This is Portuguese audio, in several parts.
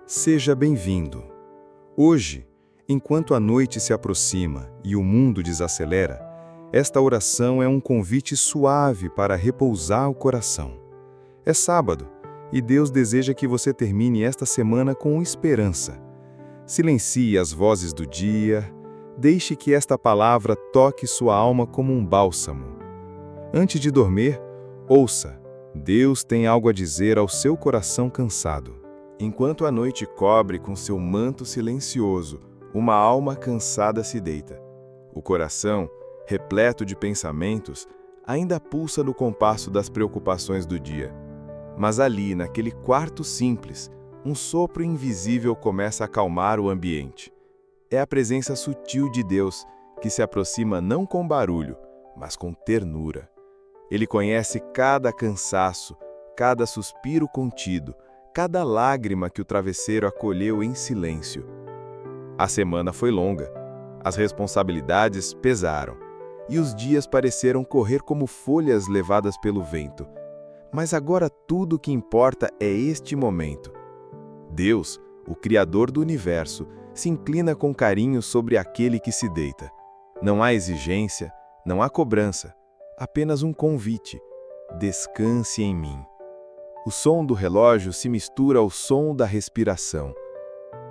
Seja bem-vindo. Hoje, enquanto a noite se aproxima e o mundo desacelera, esta oração é um convite suave para repousar o coração. É sábado e Deus deseja que você termine esta semana com esperança. Silencie as vozes do dia, deixe que esta palavra toque sua alma como um bálsamo. Antes de dormir, ouça, Deus tem algo a dizer ao seu coração cansado. Enquanto a noite cobre com seu manto silencioso, uma alma cansada se deita. O coração, repleto de pensamentos, ainda pulsa no compasso das preocupações do dia. Mas ali, naquele quarto simples, um sopro invisível começa a acalmar o ambiente. É a presença sutil de Deus que se aproxima não com barulho, mas com ternura. Ele conhece cada cansaço, cada suspiro contido, cada lágrima que o travesseiro acolheu em silêncio. A semana foi longa, as responsabilidades pesaram, e os dias pareceram correr como folhas levadas pelo vento. Mas agora tudo o que importa é este momento. Deus, o Criador do universo, se inclina com carinho sobre aquele que se deita. Não há exigência, não há cobrança, apenas um convite. Descanse em mim. O som do relógio se mistura ao som da respiração.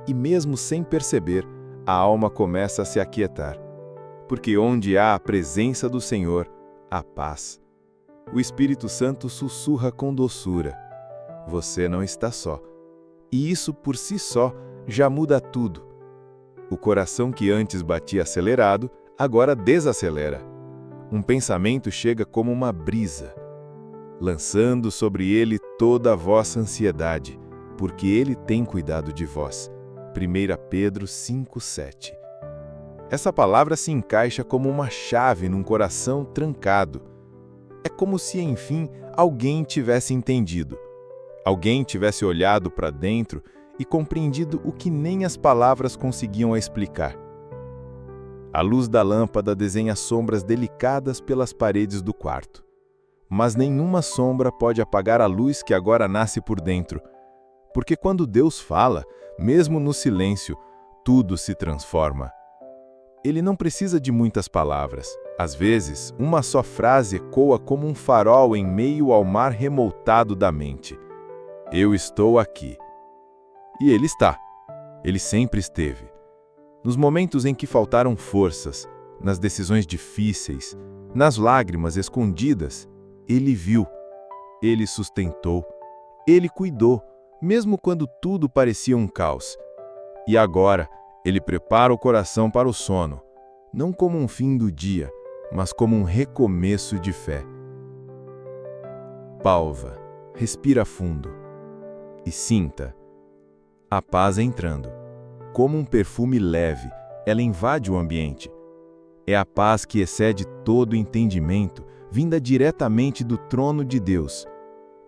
E mesmo sem perceber, a alma começa a se aquietar. Porque onde há a presença do Senhor, há paz. O Espírito Santo sussurra com doçura. Você não está só. E isso por si só já muda tudo. O coração que antes batia acelerado, agora desacelera. Um pensamento chega como uma brisa, lançando sobre ele toda a vossa ansiedade, porque ele tem cuidado de vós. 1 Pedro 5:7. Essa palavra se encaixa como uma chave num coração trancado. É como se, enfim, alguém tivesse entendido. Alguém tivesse olhado para dentro e compreendido o que nem as palavras conseguiam explicar. A luz da lâmpada desenha sombras delicadas pelas paredes do quarto. Mas nenhuma sombra pode apagar a luz que agora nasce por dentro. Porque quando Deus fala, mesmo no silêncio, tudo se transforma. Ele não precisa de muitas palavras. Às vezes, uma só frase ecoa como um farol em meio ao mar remontado da mente. Eu estou aqui. E ele está. Ele sempre esteve. Nos momentos em que faltaram forças, nas decisões difíceis, nas lágrimas escondidas, ele viu, ele sustentou, ele cuidou, mesmo quando tudo parecia um caos. E agora, ele prepara o coração para o sono, não como um fim do dia, mas como um recomeço de fé. Pausa, respira fundo e sinta a paz entrando. Como um perfume leve, ela invade o ambiente. É a paz que excede todo entendimento, vinda diretamente do trono de Deus.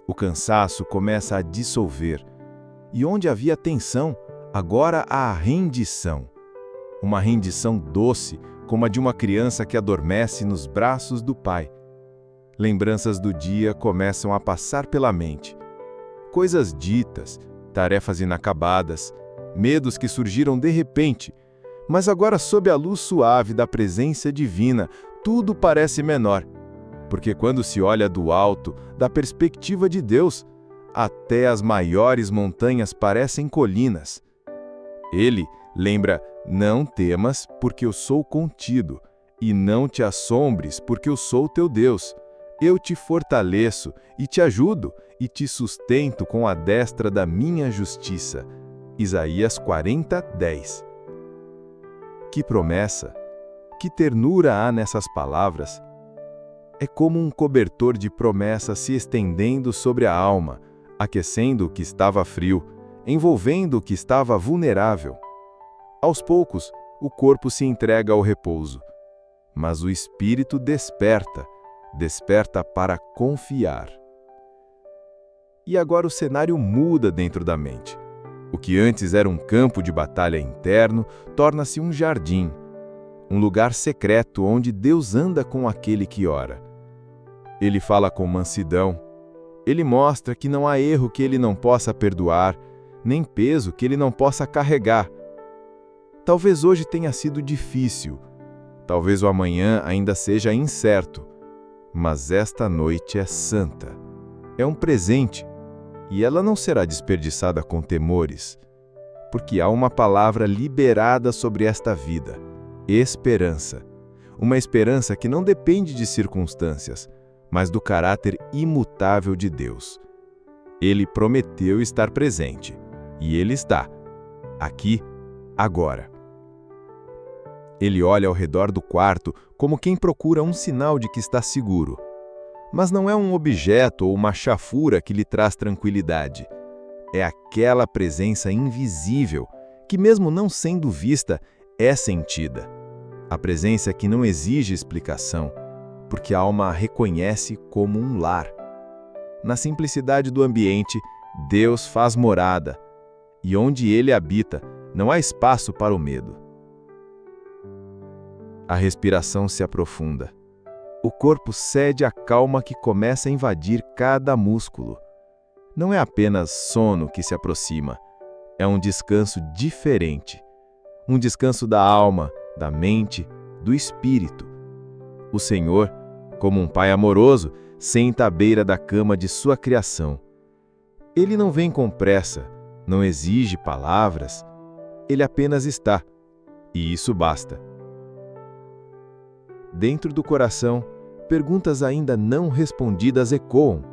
O cansaço começa a dissolver. E onde havia tensão, agora há a rendição. Uma rendição doce, como a de uma criança que adormece nos braços do pai. Lembranças do dia começam a passar pela mente. Coisas ditas, tarefas inacabadas, medos que surgiram de repente, mas agora sob a luz suave da presença divina, tudo parece menor. Porque quando se olha do alto, da perspectiva de Deus, até as maiores montanhas parecem colinas. Ele lembra, não temas, porque eu sou contigo, e não te assombres, porque eu sou teu Deus. Eu te fortaleço, e te ajudo, e te sustento com a destra da minha justiça. Isaías 40:10. Que promessa, que ternura há nessas palavras! É como um cobertor de promessa se estendendo sobre a alma, aquecendo o que estava frio, envolvendo o que estava vulnerável. Aos poucos, o corpo se entrega ao repouso, mas o espírito desperta para confiar. E agora o cenário muda dentro da mente. O que antes era um campo de batalha interno torna-se um jardim, um lugar secreto onde Deus anda com aquele que ora. Ele fala com mansidão, ele mostra que não há erro que ele não possa perdoar, nem peso que ele não possa carregar. Talvez hoje tenha sido difícil, talvez o amanhã ainda seja incerto, mas esta noite é santa. É um presente, e ela não será desperdiçada com temores, porque há uma palavra liberada sobre esta vida: esperança. Uma esperança que não depende de circunstâncias, mas do caráter imutável de Deus. Ele prometeu estar presente, e Ele está, aqui, agora. Ele olha ao redor do quarto como quem procura um sinal de que está seguro. Mas não é um objeto ou uma chafura que lhe traz tranquilidade. É aquela presença invisível que, mesmo não sendo vista, é sentida. A presença que não exige explicação, porque a alma a reconhece como um lar. Na simplicidade do ambiente, Deus faz morada, e onde Ele habita, não há espaço para o medo. A respiração se aprofunda. O corpo cede à calma que começa a invadir cada músculo. Não é apenas sono que se aproxima, é um descanso diferente. Um descanso da alma, da mente, do espírito. O Senhor, como um pai amoroso, senta à beira da cama de sua criação. Ele não vem com pressa, não exige palavras, ele apenas está, e isso basta. Dentro do coração, perguntas ainda não respondidas ecoam,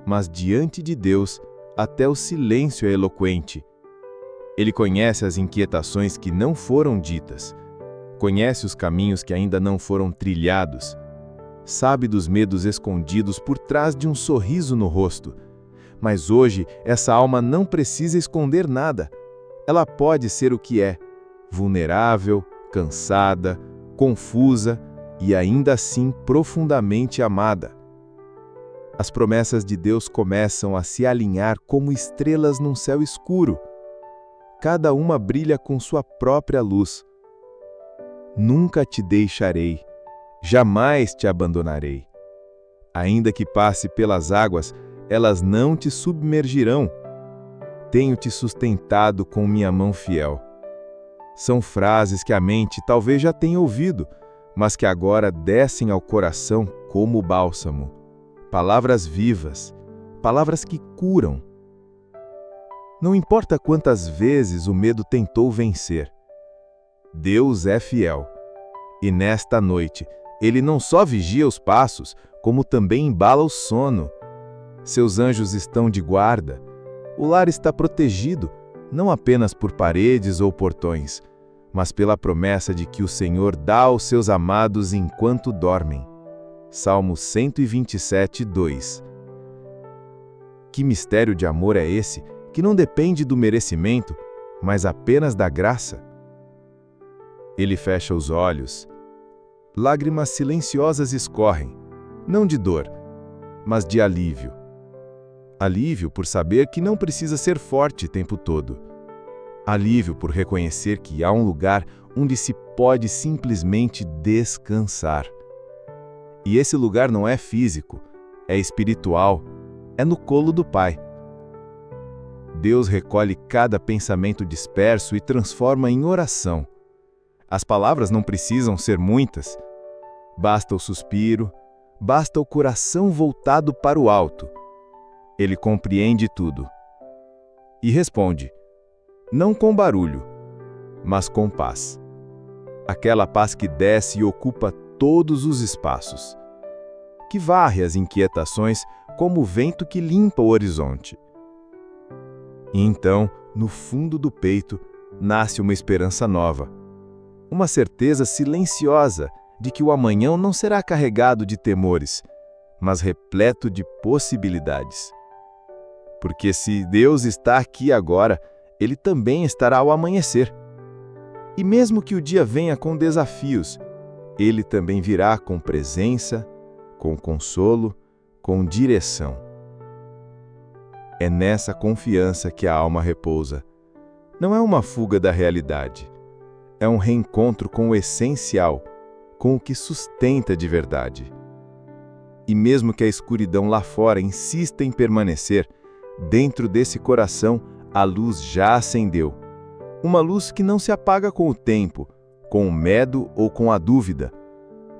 mas diante de Deus, até o silêncio é eloquente. Ele conhece as inquietações que não foram ditas, conhece os caminhos que ainda não foram trilhados, sabe dos medos escondidos por trás de um sorriso no rosto. Mas hoje, essa alma não precisa esconder nada. Ela pode ser o que é, vulnerável, cansada, confusa e ainda assim profundamente amada. As promessas de Deus começam a se alinhar como estrelas num céu escuro. Cada uma brilha com sua própria luz. Nunca te deixarei, jamais te abandonarei. Ainda que passe pelas águas, elas não te submergirão. Tenho te sustentado com minha mão fiel. São frases que a mente talvez já tenha ouvido, mas que agora descem ao coração como bálsamo. Palavras vivas, palavras que curam. Não importa quantas vezes o medo tentou vencer, Deus é fiel. E nesta noite, Ele não só vigia os passos, como também embala o sono. Seus anjos estão de guarda. O lar está protegido, não apenas por paredes ou portões, mas pela promessa de que o Senhor dá aos seus amados enquanto dormem. Salmo 127, 2. Que mistério de amor é esse, que não depende do merecimento, mas apenas da graça? Ele fecha os olhos. Lágrimas silenciosas escorrem, não de dor, mas de alívio. Alívio por saber que não precisa ser forte o tempo todo. Alívio por reconhecer que há um lugar onde se pode simplesmente descansar. E esse lugar não é físico, é espiritual, é no colo do Pai. Deus recolhe cada pensamento disperso e transforma em oração. As palavras não precisam ser muitas. Basta o suspiro, basta o coração voltado para o alto. Ele compreende tudo. E responde, não com barulho, mas com paz. Aquela paz que desce e ocupa todos os espaços, que varre as inquietações como o vento que limpa o horizonte. E então, no fundo do peito, nasce uma esperança nova, uma certeza silenciosa de que o amanhã não será carregado de temores, mas repleto de possibilidades. Porque se Deus está aqui agora, Ele também estará ao amanhecer. E mesmo que o dia venha com desafios, Ele também virá com presença, com consolo, com direção. É nessa confiança que a alma repousa. Não é uma fuga da realidade. É um reencontro com o essencial, com o que sustenta de verdade. E mesmo que a escuridão lá fora insista em permanecer, dentro desse coração a luz já acendeu. Uma luz que não se apaga com o tempo, com o medo ou com a dúvida,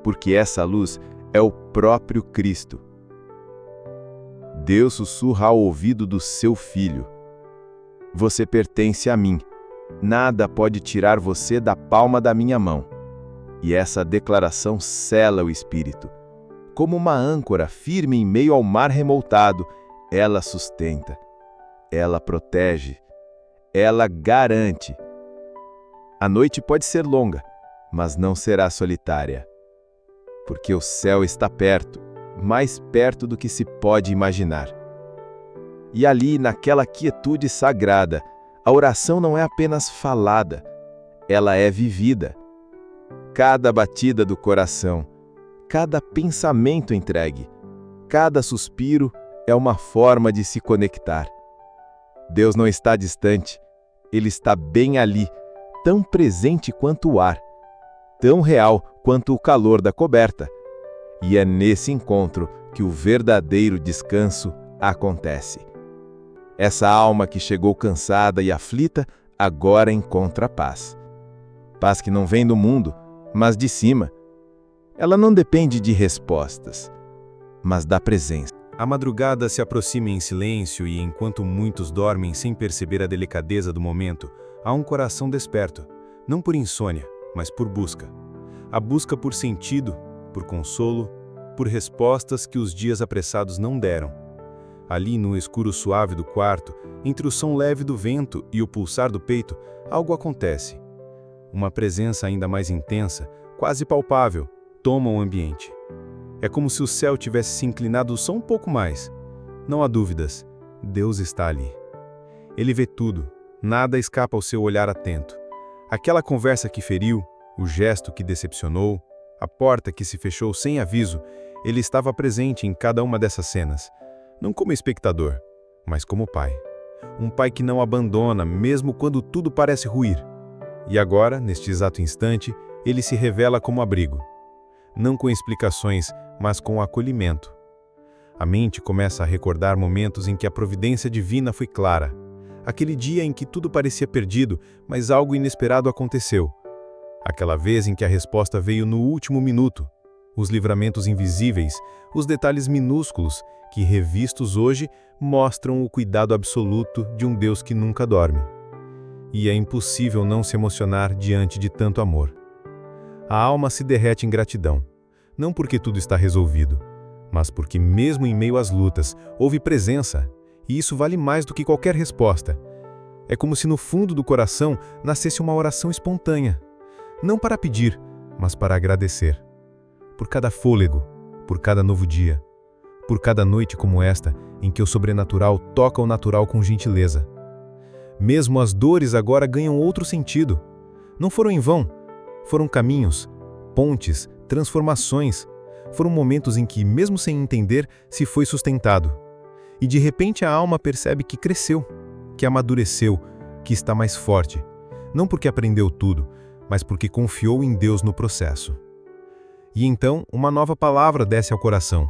porque essa luz é o próprio Cristo. Deus sussurra ao ouvido do seu Filho: você pertence a mim. Nada pode tirar você da palma da minha mão. E essa declaração sela o espírito. Como uma âncora firme em meio ao mar revoltado, ela sustenta, ela protege, ela garante. A noite pode ser longa, mas não será solitária. Porque o céu está perto, mais perto do que se pode imaginar. E ali, naquela quietude sagrada, a oração não é apenas falada, ela é vivida. Cada batida do coração, cada pensamento entregue, cada suspiro é uma forma de se conectar. Deus não está distante, Ele está bem ali, tão presente quanto o ar, tão real quanto o calor da coberta. E é nesse encontro que o verdadeiro descanso acontece. Essa alma que chegou cansada e aflita, agora encontra paz. Paz que não vem do mundo, mas de cima. Ela não depende de respostas, mas da presença. A madrugada se aproxima em silêncio e, enquanto muitos dormem sem perceber a delicadeza do momento, há um coração desperto, não por insônia, mas por busca. A busca por sentido, por consolo, por respostas que os dias apressados não deram. Ali, no escuro suave do quarto, entre o som leve do vento e o pulsar do peito, algo acontece. Uma presença ainda mais intensa, quase palpável, toma o ambiente. É como se o céu tivesse se inclinado só um pouco mais. Não há dúvidas, Deus está ali. Ele vê tudo, nada escapa ao seu olhar atento. Aquela conversa que feriu, o gesto que decepcionou, a porta que se fechou sem aviso, Ele estava presente em cada uma dessas cenas. Não como espectador, mas como pai. Um pai que não abandona, mesmo quando tudo parece ruir. E agora, neste exato instante, ele se revela como abrigo. Não com explicações, mas com acolhimento. A mente começa a recordar momentos em que a providência divina foi clara. Aquele dia em que tudo parecia perdido, mas algo inesperado aconteceu. Aquela vez em que a resposta veio no último minuto. Os livramentos invisíveis, os detalhes minúsculos, que revistos hoje mostram o cuidado absoluto de um Deus que nunca dorme. E é impossível não se emocionar diante de tanto amor. A alma se derrete em gratidão, não porque tudo está resolvido, mas porque mesmo em meio às lutas, houve presença, e isso vale mais do que qualquer resposta. É como se no fundo do coração nascesse uma oração espontânea, não para pedir, mas para agradecer. Por cada fôlego, por cada novo dia, por cada noite como esta, em que o sobrenatural toca o natural com gentileza. Mesmo as dores agora ganham outro sentido. Não foram em vão. Foram caminhos, pontes, transformações. Foram momentos em que, mesmo sem entender, se foi sustentado. E de repente a alma percebe que cresceu, que amadureceu, que está mais forte. Não porque aprendeu tudo, mas porque confiou em Deus no processo. E então, uma nova palavra desce ao coração.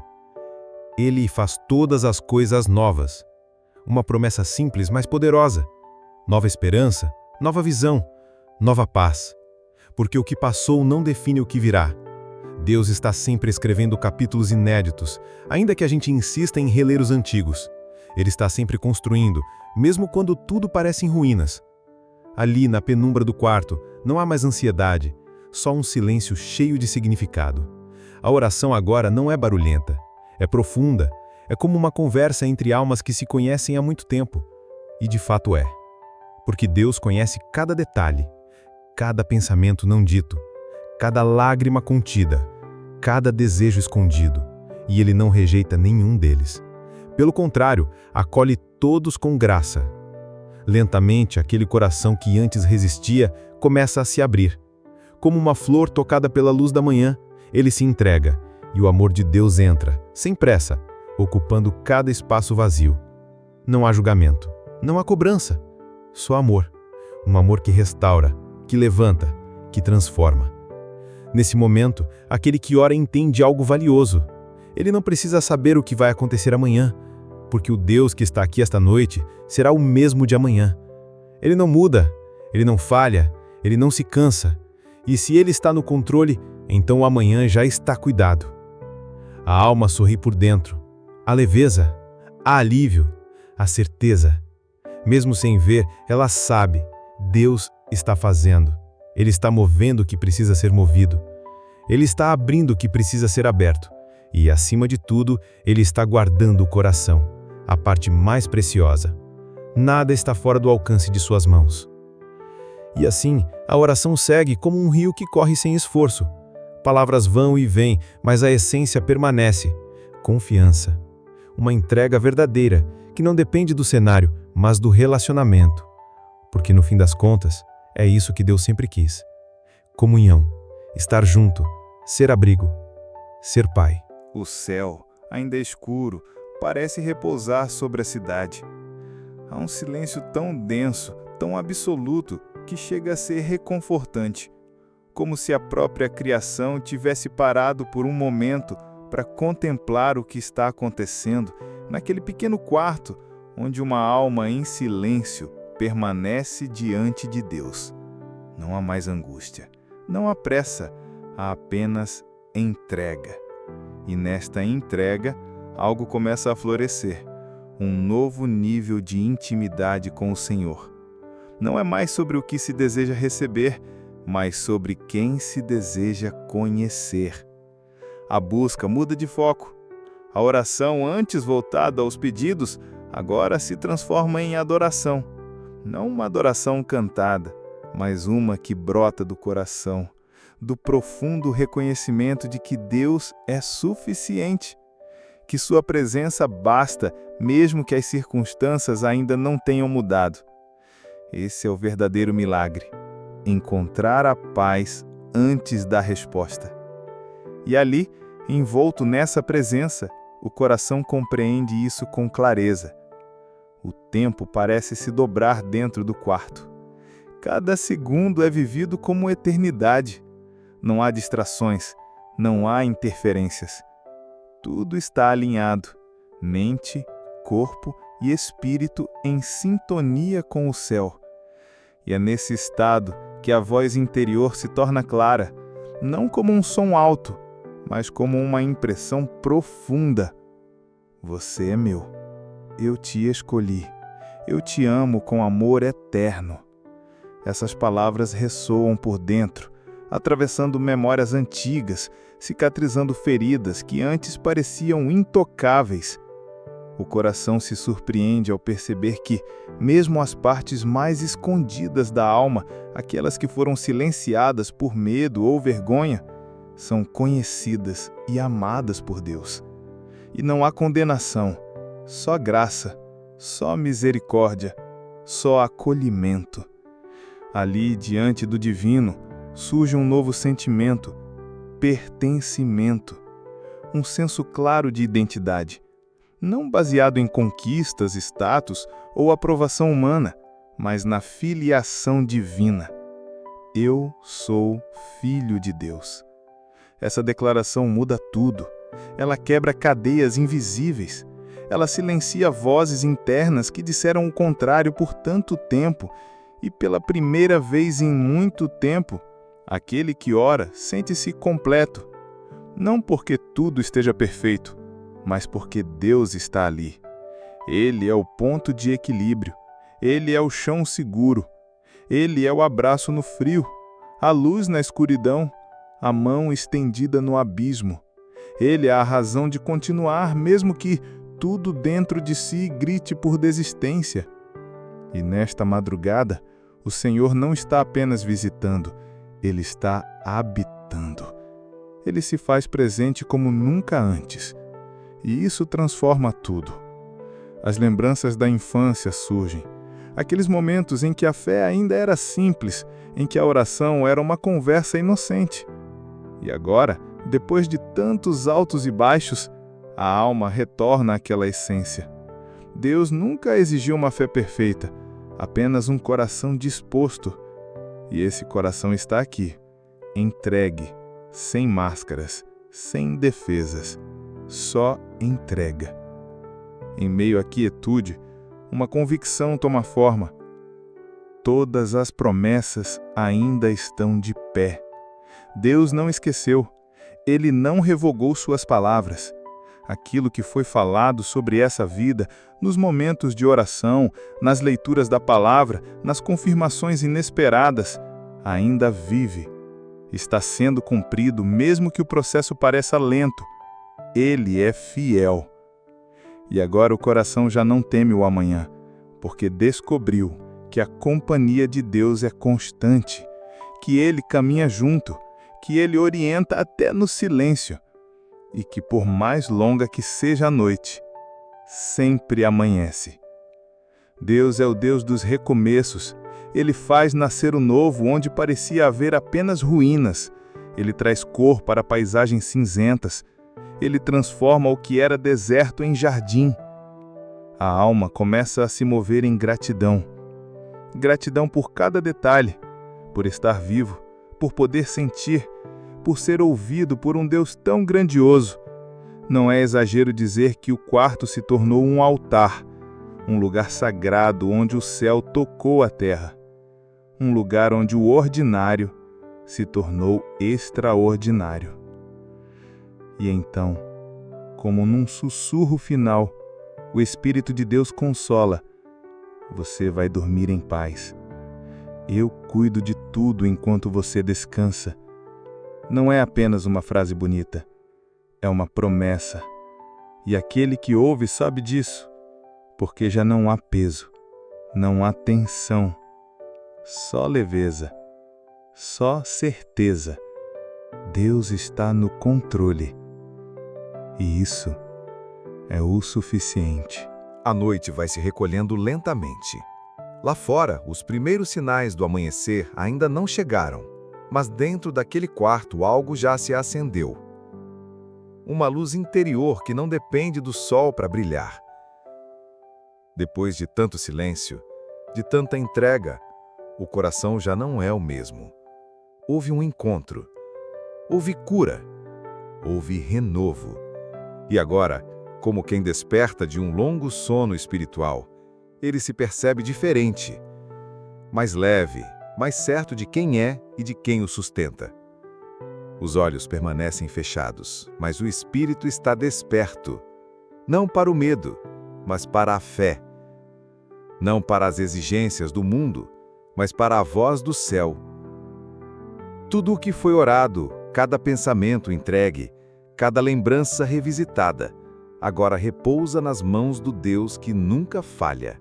Ele faz todas as coisas novas. Uma promessa simples, mas poderosa. Nova esperança, nova visão, nova paz. Porque o que passou não define o que virá. Deus está sempre escrevendo capítulos inéditos, ainda que a gente insista em reler os antigos. Ele está sempre construindo, mesmo quando tudo parece em ruínas. Ali, na penumbra do quarto, não há mais ansiedade, só um silêncio cheio de significado. A oração agora não é barulhenta. É profunda, é como uma conversa entre almas que se conhecem há muito tempo. E de fato é. Porque Deus conhece cada detalhe, cada pensamento não dito, cada lágrima contida, cada desejo escondido, e Ele não rejeita nenhum deles. Pelo contrário, acolhe todos com graça. Lentamente, aquele coração que antes resistia começa a se abrir. Como uma flor tocada pela luz da manhã, ele se entrega. E o amor de Deus entra, sem pressa, ocupando cada espaço vazio. Não há julgamento, não há cobrança, só amor. Um amor que restaura, que levanta, que transforma. Nesse momento, aquele que ora entende algo valioso. Ele não precisa saber o que vai acontecer amanhã, porque o Deus que está aqui esta noite será o mesmo de amanhã. Ele não muda, ele não falha, ele não se cansa. E se ele está no controle, então o amanhã já está cuidado. A alma sorri por dentro. A leveza, a alívio, a certeza. Mesmo sem ver, ela sabe, Deus está fazendo. Ele está movendo o que precisa ser movido. Ele está abrindo o que precisa ser aberto. E, acima de tudo, Ele está guardando o coração, a parte mais preciosa. Nada está fora do alcance de suas mãos. E assim, a oração segue como um rio que corre sem esforço. Palavras vão e vêm, mas a essência permanece. Confiança. Uma entrega verdadeira, que não depende do cenário, mas do relacionamento. Porque, no fim das contas, é isso que Deus sempre quis. Comunhão, estar junto, ser abrigo, ser pai. O céu, ainda escuro, parece repousar sobre a cidade. Há um silêncio tão denso, tão absoluto, que chega a ser reconfortante, como se a própria criação tivesse parado por um momento para contemplar o que está acontecendo naquele pequeno quarto onde uma alma em silêncio permanece diante de Deus. Não há mais angústia, não há pressa, há apenas entrega. E nesta entrega, algo começa a florescer, um novo nível de intimidade com o Senhor. Não é mais sobre o que se deseja receber, mas sobre quem se deseja conhecer. A busca muda de foco. A oração, antes voltada aos pedidos, agora se transforma em adoração. Não uma adoração cantada, mas uma que brota do coração, do profundo reconhecimento de que Deus é suficiente, que sua presença basta, mesmo que as circunstâncias ainda não tenham mudado. Esse é o verdadeiro milagre, encontrar a paz antes da resposta. E ali, envolto nessa presença, o coração compreende isso com clareza. O tempo parece se dobrar dentro do quarto. Cada segundo é vivido como eternidade. Não há distrações, não há interferências. Tudo está alinhado, mente, corpo e espírito em sintonia com o céu. E é nesse estado que a voz interior se torna clara, não como um som alto, mas como uma impressão profunda. Você é meu. Eu te escolhi. Eu te amo com amor eterno. Essas palavras ressoam por dentro, atravessando memórias antigas, cicatrizando feridas que antes pareciam intocáveis. O coração se surpreende ao perceber que, mesmo as partes mais escondidas da alma, aquelas que foram silenciadas por medo ou vergonha, são conhecidas e amadas por Deus. E não há condenação, só graça, só misericórdia, só acolhimento. Ali, diante do divino, surge um novo sentimento, pertencimento, um senso claro de identidade. Não baseado em conquistas, status ou aprovação humana, mas na filiação divina. Eu sou filho de Deus. Essa declaração muda tudo. Ela quebra cadeias invisíveis. Ela silencia vozes internas que disseram o contrário por tanto tempo, e pela primeira vez em muito tempo, aquele que ora sente-se completo. Não porque tudo esteja perfeito, mas porque Deus está ali. Ele é o ponto de equilíbrio. Ele é o chão seguro. Ele é o abraço no frio, a luz na escuridão, a mão estendida no abismo. Ele é a razão de continuar, mesmo que tudo dentro de si grite por desistência. E nesta madrugada, o Senhor não está apenas visitando, Ele está habitando. Ele se faz presente como nunca antes. E isso transforma tudo. As lembranças da infância surgem. Aqueles momentos em que a fé ainda era simples, em que a oração era uma conversa inocente. E agora, depois de tantos altos e baixos, a alma retorna àquela essência. Deus nunca exigiu uma fé perfeita, apenas um coração disposto. E esse coração está aqui, entregue, sem máscaras, sem defesas, só entrega. Em meio à quietude, uma convicção toma forma. Todas as promessas ainda estão de pé. Deus não esqueceu. Ele não revogou suas palavras. Aquilo que foi falado sobre essa vida, nos momentos de oração, nas leituras da palavra, nas confirmações inesperadas, ainda vive. Está sendo cumprido, mesmo que o processo pareça lento. Ele é fiel. E agora o coração já não teme o amanhã, porque descobriu que a companhia de Deus é constante, que Ele caminha junto, que Ele orienta até no silêncio, e que por mais longa que seja a noite, sempre amanhece. Deus é o Deus dos recomeços. Ele faz nascer o novo onde parecia haver apenas ruínas. Ele traz cor para paisagens cinzentas. Ele transforma o que era deserto em jardim. A alma começa a se mover em gratidão. Gratidão por cada detalhe, por estar vivo, por poder sentir, por ser ouvido por um Deus tão grandioso. Não é exagero dizer que o quarto se tornou um altar, um lugar sagrado onde o céu tocou a terra. Um lugar onde o ordinário se tornou extraordinário. E então, como num sussurro final, o Espírito de Deus consola: você vai dormir em paz. Eu cuido de tudo enquanto você descansa. Não é apenas uma frase bonita, é uma promessa. E aquele que ouve sabe disso, porque já não há peso, não há tensão, só leveza, só certeza. Deus está no controle. E isso é o suficiente. A noite vai se recolhendo lentamente. Lá fora, os primeiros sinais do amanhecer ainda não chegaram, mas dentro daquele quarto algo já se acendeu. Uma luz interior que não depende do sol para brilhar. Depois de tanto silêncio, de tanta entrega, o coração já não é o mesmo. Houve um encontro, houve cura, houve renovo. E agora, como quem desperta de um longo sono espiritual, ele se percebe diferente, mais leve, mais certo de quem é e de quem o sustenta. Os olhos permanecem fechados, mas o espírito está desperto, não para o medo, mas para a fé. Não para as exigências do mundo, mas para a voz do céu. Tudo o que foi orado, cada pensamento entregue, cada lembrança revisitada, agora repousa nas mãos do Deus que nunca falha.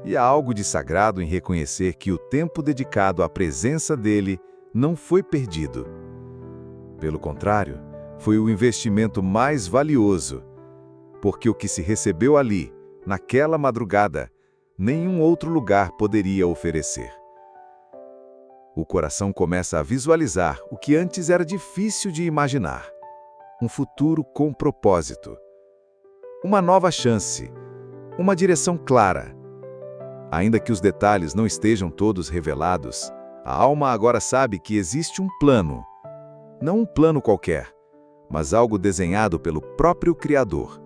E há algo de sagrado em reconhecer que o tempo dedicado à presença dele não foi perdido. Pelo contrário, foi o investimento mais valioso, porque o que se recebeu ali, naquela madrugada, nenhum outro lugar poderia oferecer. O coração começa a visualizar o que antes era difícil de imaginar. Um futuro com propósito. Uma nova chance. Uma direção clara. Ainda que os detalhes não estejam todos revelados, a alma agora sabe que existe um plano. Não um plano qualquer, mas algo desenhado pelo próprio Criador.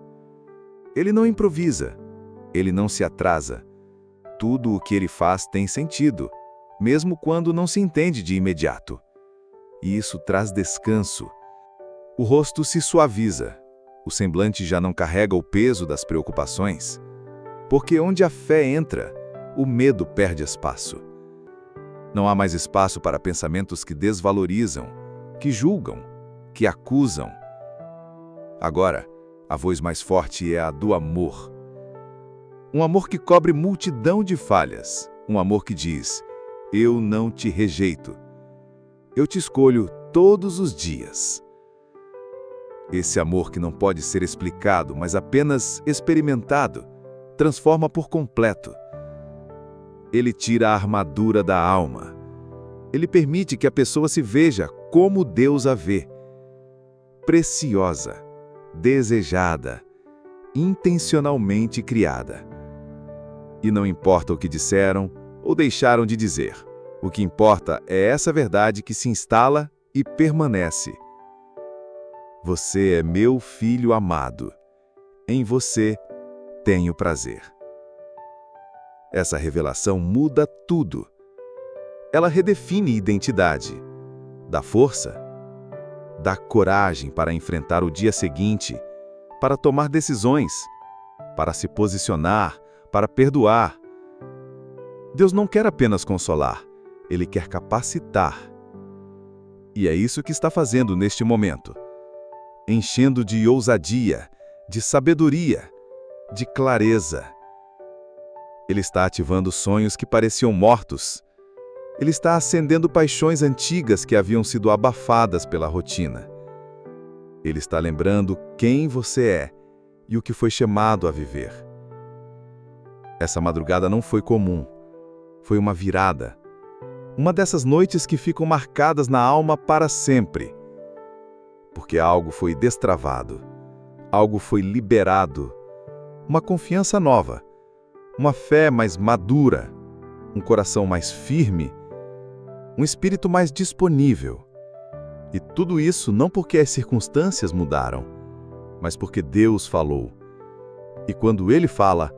Ele não improvisa, ele não se atrasa. Tudo o que ele faz tem sentido, mesmo quando não se entende de imediato. E isso traz descanso. O rosto se suaviza, o semblante já não carrega o peso das preocupações, porque onde a fé entra, o medo perde espaço. Não há mais espaço para pensamentos que desvalorizam, que julgam, que acusam. Agora, a voz mais forte é a do amor. Um amor que cobre multidão de falhas, um amor que diz: eu não te rejeito. Eu te escolho todos os dias. Esse amor que não pode ser explicado, mas apenas experimentado, transforma por completo. Ele tira a armadura da alma. Ele permite que a pessoa se veja como Deus a vê. Preciosa, desejada, intencionalmente criada. E não importa o que disseram ou deixaram de dizer. O que importa é essa verdade que se instala e permanece. Você é meu filho amado. Em você tenho prazer. Essa revelação muda tudo. Ela redefine identidade, dá força, dá coragem para enfrentar o dia seguinte, para tomar decisões, para se posicionar, para perdoar. Deus não quer apenas consolar, Ele quer capacitar. E é isso que está fazendo neste momento, enchendo de ousadia, de sabedoria, de clareza. Ele está ativando sonhos que pareciam mortos. Ele está acendendo paixões antigas que haviam sido abafadas pela rotina. Ele está lembrando quem você é e o que foi chamado a viver. Essa madrugada não foi comum. Foi uma virada. Uma dessas noites que ficam marcadas na alma para sempre. Porque algo foi destravado. Algo foi liberado. Uma confiança nova. Uma fé mais madura. Um coração mais firme. Um espírito mais disponível. E tudo isso não porque as circunstâncias mudaram, mas porque Deus falou. E quando Ele fala,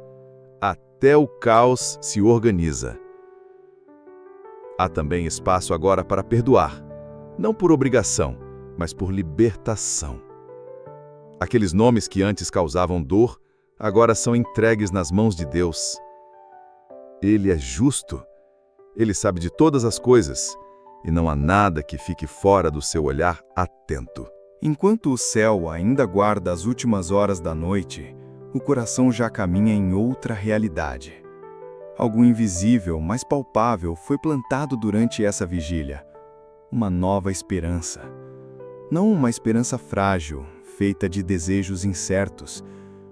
até o caos se organiza. Há também espaço agora para perdoar, não por obrigação, mas por libertação. Aqueles nomes que antes causavam dor, agora são entregues nas mãos de Deus. Ele é justo, Ele sabe de todas as coisas, e não há nada que fique fora do seu olhar atento. Enquanto o céu ainda guarda as últimas horas da noite, o coração já caminha em outra realidade. Algo invisível, mas palpável, foi plantado durante essa vigília. Uma nova esperança. Não uma esperança frágil, feita de desejos incertos,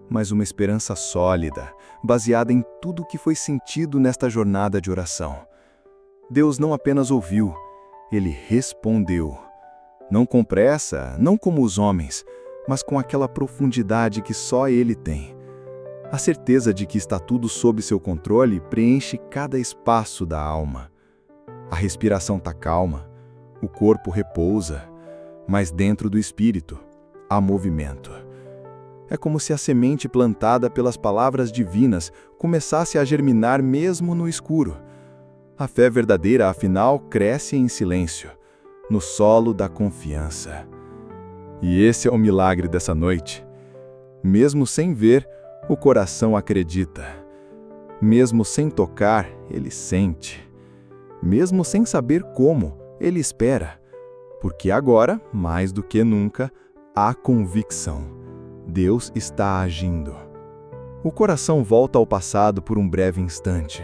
mas uma esperança sólida, baseada em tudo o que foi sentido nesta jornada de oração. Deus não apenas ouviu, Ele respondeu. Não com pressa, não como os homens, mas com aquela profundidade que só Ele tem. A certeza de que está tudo sob seu controle preenche cada espaço da alma. A respiração está calma, o corpo repousa, mas dentro do espírito há movimento. É como se a semente plantada pelas palavras divinas começasse a germinar mesmo no escuro. A fé verdadeira, afinal, cresce em silêncio, no solo da confiança. E esse é o milagre dessa noite. Mesmo sem ver, o coração acredita. Mesmo sem tocar, ele sente. Mesmo sem saber como, ele espera. Porque agora, mais do que nunca, há convicção. Deus está agindo. O coração volta ao passado por um breve instante,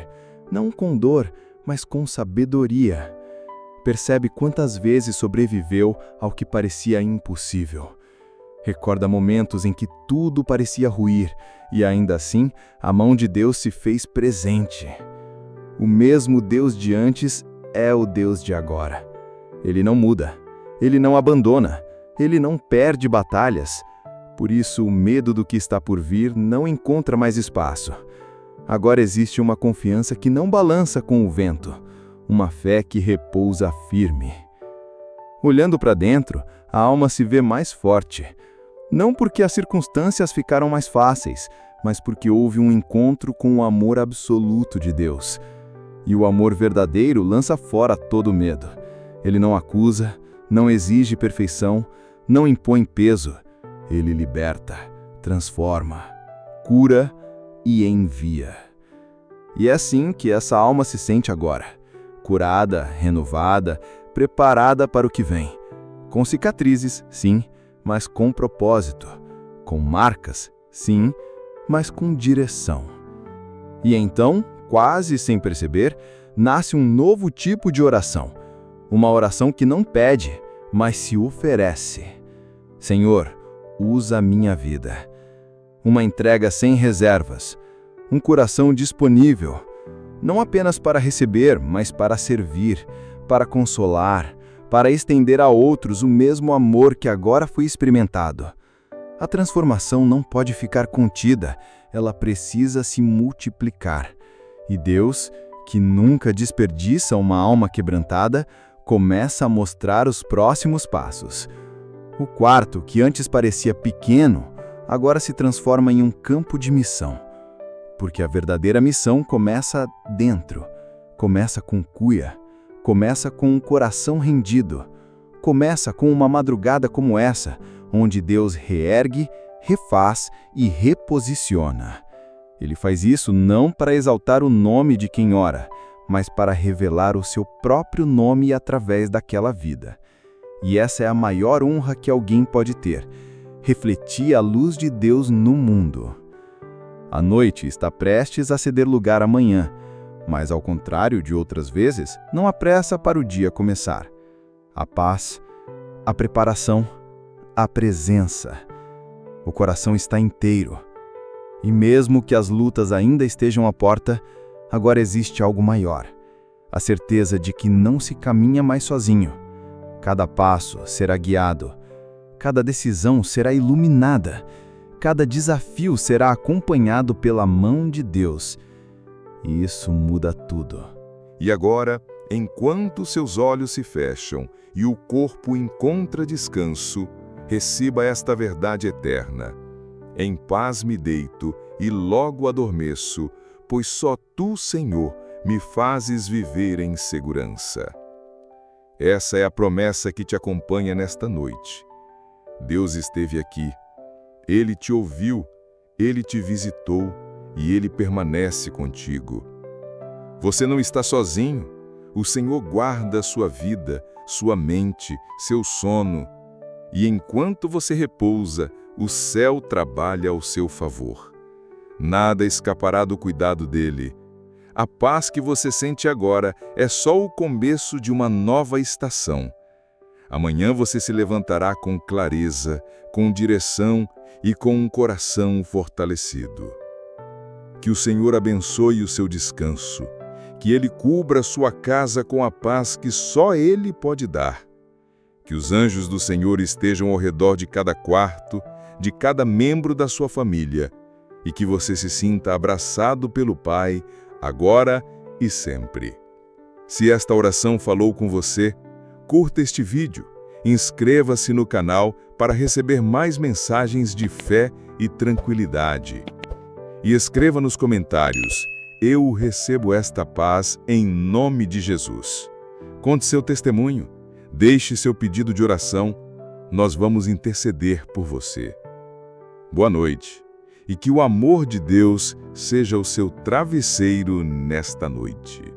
não com dor, mas com sabedoria. Percebe quantas vezes sobreviveu ao que parecia impossível. Recorda momentos em que tudo parecia ruir, e ainda assim, a mão de Deus se fez presente. O mesmo Deus de antes é o Deus de agora. Ele não muda, Ele não abandona, Ele não perde batalhas. Por isso, o medo do que está por vir não encontra mais espaço. Agora existe uma confiança que não balança com o vento, uma fé que repousa firme. Olhando para dentro, a alma se vê mais forte. Não porque as circunstâncias ficaram mais fáceis, mas porque houve um encontro com o amor absoluto de Deus. E o amor verdadeiro lança fora todo medo. Ele não acusa, não exige perfeição, não impõe peso. Ele liberta, transforma, cura e envia. E é assim que essa alma se sente agora, curada, renovada, preparada para o que vem. Com cicatrizes, sim, mas com propósito. Com marcas, sim, mas com direção. E então, quase sem perceber, nasce um novo tipo de oração. Uma oração que não pede, mas se oferece. Senhor, usa a minha vida. Uma entrega sem reservas. Um coração disponível. Não apenas para receber, mas para servir, para consolar, para estender a outros o mesmo amor que agora foi experimentado. A transformação não pode ficar contida, ela precisa se multiplicar. E Deus, que nunca desperdiça uma alma quebrantada, começa a mostrar os próximos passos. O quarto, que antes parecia pequeno, agora se transforma em um campo de missão. Porque a verdadeira missão começa dentro, começa com cuia, começa com um coração rendido, começa com uma madrugada como essa, onde Deus reergue, refaz e reposiciona. Ele faz isso não para exaltar o nome de quem ora, mas para revelar o seu próprio nome através daquela vida. E essa é a maior honra que alguém pode ter: refletir a luz de Deus no mundo. A noite está prestes a ceder lugar à manhã, mas ao contrário de outras vezes, não há pressa para o dia começar. A paz, a preparação, a presença. O coração está inteiro. E mesmo que as lutas ainda estejam à porta, agora existe algo maior: a certeza de que não se caminha mais sozinho. Cada passo será guiado, cada decisão será iluminada, cada desafio será acompanhado pela mão de Deus. E isso muda tudo. E agora, enquanto seus olhos se fecham e o corpo encontra descanso, receba esta verdade eterna: em paz me deito e logo adormeço, pois só tu, Senhor, me fazes viver em segurança. Essa é a promessa que te acompanha nesta noite. Deus esteve aqui. Ele te ouviu, Ele te visitou e Ele permanece contigo. Você não está sozinho. O Senhor guarda sua vida, sua mente, seu sono. E enquanto você repousa, o céu trabalha ao seu favor. Nada escapará do cuidado dele. A paz que você sente agora é só o começo de uma nova estação. Amanhã você se levantará com clareza, com direção e com um coração fortalecido. Que o Senhor abençoe o seu descanso, que Ele cubra sua casa com a paz que só Ele pode dar. Que os anjos do Senhor estejam ao redor de cada quarto, de cada membro da sua família, e que você se sinta abraçado pelo Pai, agora e sempre. Se esta oração falou com você, curta este vídeo, inscreva-se no canal para receber mais mensagens de fé e tranquilidade. E escreva nos comentários: eu recebo esta paz em nome de Jesus. Conte seu testemunho, deixe seu pedido de oração, nós vamos interceder por você. Boa noite, e que o amor de Deus seja o seu travesseiro nesta noite.